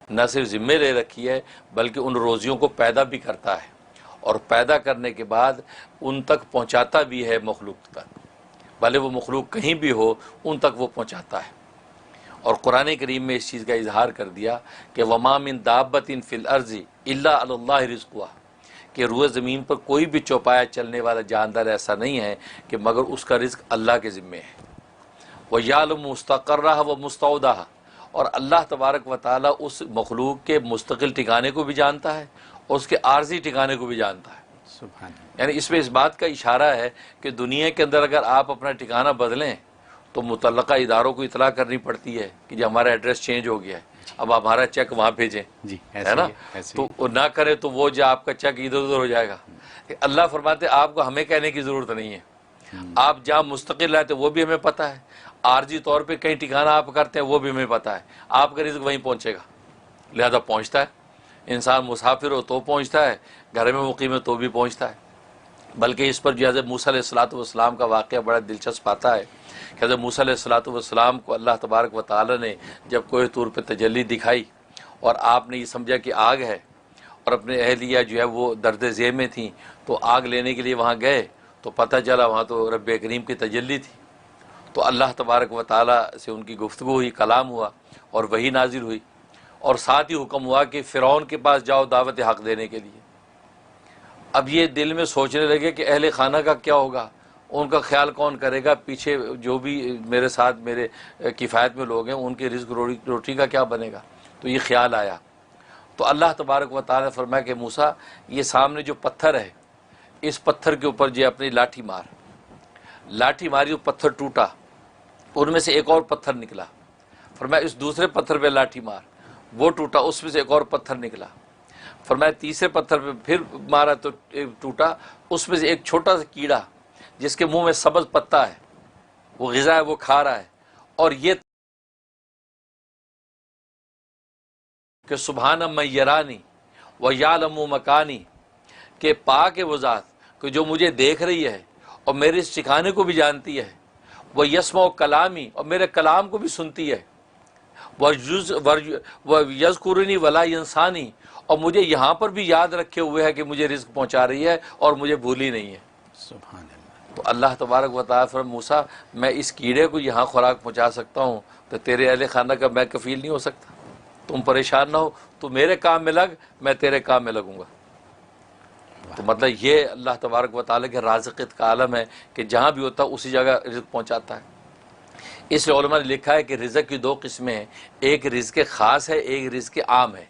نہ صرف ذمے لے رکھی ہے بلکہ ان روزیوں کو پیدا بھی کرتا ہے، اور پیدا کرنے کے بعد ان تک پہنچاتا بھی ہے مخلوق تک، بھلے وہ مخلوق کہیں بھی ہو ان تک وہ پہنچاتا ہے۔ اور قرآن کریم میں اس چیز کا اظہار کر دیا کہ وما من دابۃ فی الارض الا علی اللہ رزقها، کہ روئے زمین پر کوئی بھی چوپایا چلنے والا جاندار ایسا نہیں ہے کہ مگر اس کا رزق اللہ کے ذمے ہے۔ وَيَعْلَمُ مُسْتَقَرَّهَا وَمُسْتَوْدَعَهَا، اور اللہ تبارک و تعالیٰ اس مخلوق کے مستقل ٹھکانے کو بھی جانتا ہے اور اس کے عارضی ٹھکانے کو بھی جانتا ہے۔ سبحان اللہ۔ یعنی اس میں اس بات کا اشارہ ہے کہ دنیا کے اندر اگر آپ اپنا ٹھکانہ بدلیں تو متعلقہ اداروں کو اطلاع کرنی پڑتی ہے کہ جو ہمارا ایڈریس چینج ہو گیا ہے، اب ہمارا چیک وہاں بھیجیں، جی ہے نا؟ تو وہ نہ کرے تو وہ جو آپ کا چیک ادھر ادھر ہو جائے گا۔ اللہ فرماتے آپ کو ہمیں کہنے کی ضرورت نہیں ہے، آپ جہاں مستقل رہتے وہ بھی ہمیں پتہ ہے، عارضی طور پہ کہیں ٹھکانہ آپ کرتے ہیں وہ بھی ہمیں پتہ ہے، آپ کا رزق وہیں پہنچے گا، لہذا پہنچتا ہے۔ انسان مسافر ہو تو پہنچتا ہے، گھر میں مقیم ہے تو بھی پہنچتا ہے۔ بلکہ اس پر جو حضرت موسیٰ علیہ السلام کا واقعہ بڑا دلچسپ آتا ہے کہ حضرت موسیٰ علیہ السلام کو اللہ تبارک و تعالی نے جب کوہ طور پہ تجلی دکھائی اور آپ نے یہ سمجھا کہ آگ ہے، اور اپنے اہلیہ جو ہے وہ درد ذیل میں تھیں، تو آگ لینے کے لیے وہاں گئے تو پتہ چلا وہاں تو رب کریم کی تجلی تھی، تو اللہ تبارک و تعالی سے ان کی گفتگو ہوئی، کلام ہوا اور وحی نازل ہوئی، اور ساتھ ہی حکم ہوا کہ فرعون کے پاس جاؤ دعوت حق دینے کے لیے۔ اب یہ دل میں سوچنے لگے کہ اہل خانہ کا کیا ہوگا، ان کا خیال کون کرے گا، پیچھے جو بھی میرے ساتھ میرے کفایت میں لوگ ہیں ان کی رزق روٹی کا کیا بنے گا۔ تو یہ خیال آیا تو اللہ تبارک و تعالی نے فرمایا کہ موسیٰ یہ سامنے جو پتھر ہے اس پتھر کے اوپر جو اپنی لاٹھی ماری، وہ پتھر ٹوٹا، ان میں سے ایک اور پتھر نکلا، فرمایا اس دوسرے پتھر پہ لاٹھی مار، وہ ٹوٹا، اس میں سے ایک اور پتھر نکلا، فرمایا تیسرے پتھر پہ پھر مارا تو ٹوٹا، اس میں سے ایک چھوٹا سا کیڑا جس کے منہ میں سبز پتا ہے، وہ غذا ہے وہ کھا رہا ہے، اور یہ کہ سبحان من یرانی ویعلم مکانی، کہ پاک ہے وہ ذات کہ جو مجھے دیکھ رہی ہے اور میرے اس ٹھکانے کو بھی جانتی ہے، وہ یسمع کلامی، اور میرے کلام کو بھی سنتی ہے، وَيَذْكُرُنِي وَلَا يَنْسَانِي، اور مجھے یہاں پر بھی یاد رکھے ہوئے ہے کہ مجھے رزق پہنچا رہی ہے اور مجھے بھولی نہیں ہے۔ سبحان اللہ۔ تو اللہ تبارک و تعالیٰ فرمایا موسیٰ میں اس کیڑے کو یہاں خوراک پہنچا سکتا ہوں تو تیرے اہل خانہ کا میں کفیل نہیں ہو سکتا، تم پریشان نہ ہو، تو میرے کام میں لگ، میں تیرے کام میں لگوں گا۔ تو مطلب یہ اللہ تبارک و تعالیٰ کے رازقیت کا عالم ہے کہ جہاں بھی ہوتا ہے اسی جگہ رزق پہنچاتا ہے۔ اس لیے علماء نے لکھا ہے کہ رزق کی دو قسمیں ہیں، ایک رزق خاص ہے، ایک رزق عام ہے۔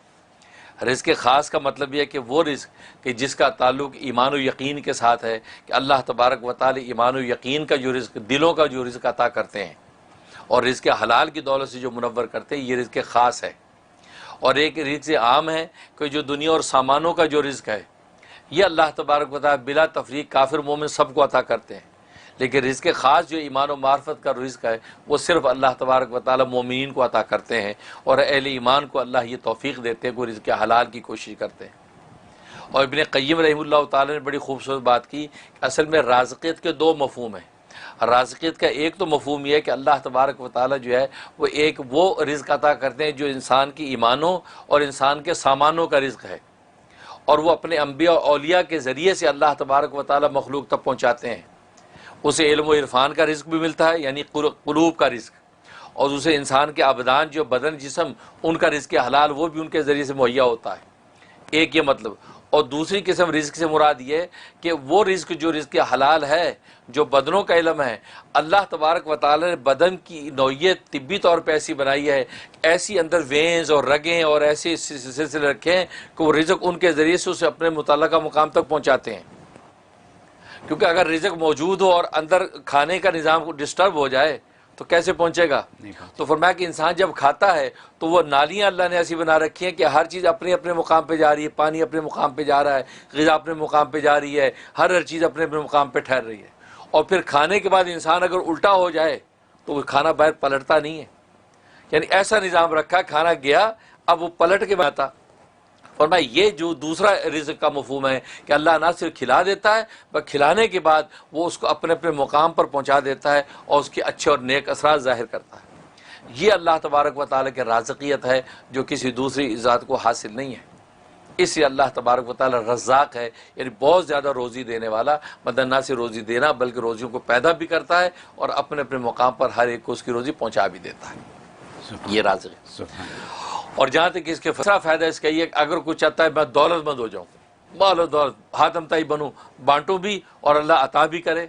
رزق خاص کا مطلب یہ ہے کہ وہ رزق کہ جس کا تعلق ایمان و یقین کے ساتھ ہے، کہ اللہ تبارک و تعالی ایمان و یقین کا جو رزق، دلوں کا جو رزق عطا کرتے ہیں اور رزق حلال کی دولت سے جو منور کرتے ہیں، یہ رزق خاص ہے۔ اور ایک رزق عام ہے کہ جو دنیا اور سامانوں کا جو رزق ہے، یہ اللہ تبارک و تعالی بلا تفریق کافر مومن سب کو عطا کرتے ہیں، لیکن رزق خاص جو ایمان و معرفت کا رزق ہے وہ صرف اللہ تبارک و تعالی مومنین کو عطا کرتے ہیں، اور اہل ایمان کو اللہ یہ توفیق دیتے ہیں کہ وہ رزق حلال کی کوشش کرتے ہیں۔ اور ابن قیم رحمہ اللہ تعالی نے بڑی خوبصورت بات کی کہ اصل میں رازقیت کے دو مفہوم ہیں۔ رازقیت کا ایک تو مفہوم یہ ہے کہ اللہ تبارک و تعالی جو ہے وہ ایک وہ رزق عطا کرتے ہیں جو انسان کی ایمانوں اور انسان کے سامانوں کا رزق ہے، اور وہ اپنے انبیاء اور اولیاء کے ذریعے سے اللہ تبارک و تعالی مخلوق تک پہنچاتے ہیں۔ اسے علم و عرفان کا رزق بھی ملتا ہے، یعنی قلوب کا رزق، اور اسے انسان کے ابدان جو بدن جسم ان کا رزق حلال وہ بھی ان کے ذریعے سے مہیا ہوتا ہے۔ ایک یہ مطلب، اور دوسری قسم رزق سے مراد یہ ہے کہ وہ رزق جو رزق حلال ہے، جو بدنوں کا علم ہے، اللہ تبارک و تعالی نے بدن کی نوعیت طبی طور پہ ایسی بنائی ہے، ایسی اندر وینز اور رگیں اور ایسے سلسلے رکھے ہیں کہ وہ رزق ان کے ذریعے سے اسے اپنے متعلقہ مقام تک پہنچاتے ہیں۔ کیونکہ اگر رزق موجود ہو اور اندر کھانے کا نظام ڈسٹرب ہو جائے تو کیسے پہنچے گا؟ تو فرمایا کہ انسان جب کھاتا ہے تو وہ نالیاں اللہ نے ایسی بنا رکھی ہیں کہ ہر چیز اپنے اپنے مقام پہ جا رہی ہے، پانی اپنے مقام پہ جا رہا ہے، غذا اپنے مقام پہ جا رہی ہے، ہر چیز اپنے اپنے مقام پہ ٹھہر رہی ہے۔ اور پھر کھانے کے بعد انسان اگر الٹا ہو جائے تو وہ کھانا باہر پلٹتا نہیں ہے، یعنی ایسا نظام رکھا، کھانا گیا اب وہ پلٹ کے آتا۔ فرمایا یہ جو دوسرا رزق کا مفہوم ہے کہ اللہ نہ صرف کھلا دیتا ہے بلکہ کھلانے کے بعد وہ اس کو اپنے اپنے مقام پر پہنچا دیتا ہے اور اس کے اچھے اور نیک اثرات ظاہر کرتا ہے۔ یہ اللہ تبارک و تعالیٰ کی رازقیت ہے جو کسی دوسری ذات کو حاصل نہیں ہے. اس لیے اللہ تبارک و تعالیٰ رزاق ہے، یعنی بہت زیادہ روزی دینے والا. مطلب نہ صرف روزی دینا بلکہ روزیوں کو پیدا بھی کرتا ہے اور اپنے اپنے مقام پر ہر ایک کو اس کی روزی پہنچا بھی دیتا ہے. یہ رازق ہے. سبحان اللہ. اور جہاں تک اس کے دوسرا فائدہ اس کا یہ کہ اگر کوئی چاہتا ہے میں دولت مند ہو جاؤں، مال و دولت حاتم تائی بنوں، بانٹوں بھی اور اللہ عطا بھی کرے،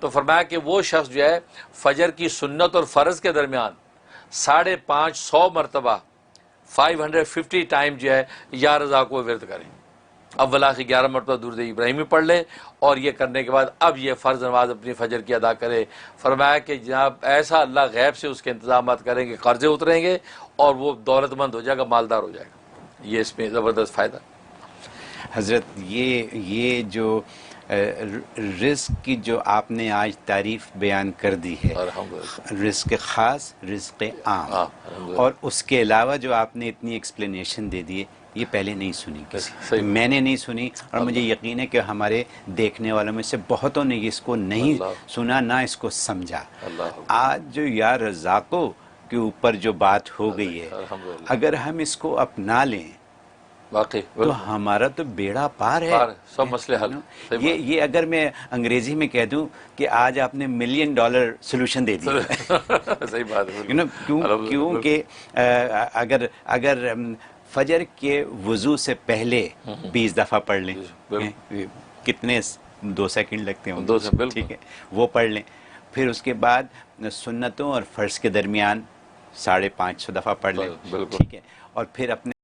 تو فرمایا کہ وہ شخص جو ہے فجر کی سنت اور فرض کے درمیان 550 مرتبہ 550 ٹائم جو ہے یا رضا کو ورد کریں. اول آخر 11 مرتبہ درود ابراہیمی پڑھ لیں، اور یہ کرنے کے بعد اب یہ فرض نماز اپنی فجر کی ادا کرے. فرمایا کہ جناب ایسا اللہ غیب سے اس کے انتظامات کریں گے، قرضے اتریں گے اور وہ دولت مند ہو جائے گا، مالدار ہو جائے گا. یہ اس میں زبردست فائدہ. حضرت یہ جو رزق کی جو آپ نے آج تعریف بیان کر دی ہے، الحمدللہ. رزق خاص، رزق عام، الحمدللہ. اور اس کے علاوہ جو آپ نے اتنی ایکسپلینیشن دے دی ہے، یہ پہلے نہیں سنی کسی، صحیح. میں نے نہیں سنی، اور مجھے یقین ہے کہ ہمارے دیکھنے والوں میں سے بہتوں نے اس کو نہیں اللہ. سنا، نہ اس کو سمجھا. اللہ آج جو یا رزاقو کے اوپر جو بات ہو گئی ہے، الحمدللہ. اگر ہم اس کو اپنا لیں واقعی تو ہمارا تو بیڑا پار ہے. سب مسئلے حل. صحیح بات. یہ اگر میں انگریزی میں کہہ دوں کہ آج آپ نے $1 ملین سولوشن دے دیا. صحیح بات ہے. کیونکہ اگر فجر کے وضو سے پہلے 20 دفعہ پڑھ لیں، کتنے 2 سیکنڈ لگتے ہیں، 2 سیکنڈ، ٹھیک ہے، وہ پڑھ لیں. پھر اس کے بعد سنتوں اور فرض کے درمیان 550 دفعہ پڑھ لیں، بالکل. ٹھیک ہے، اور پھر اپنے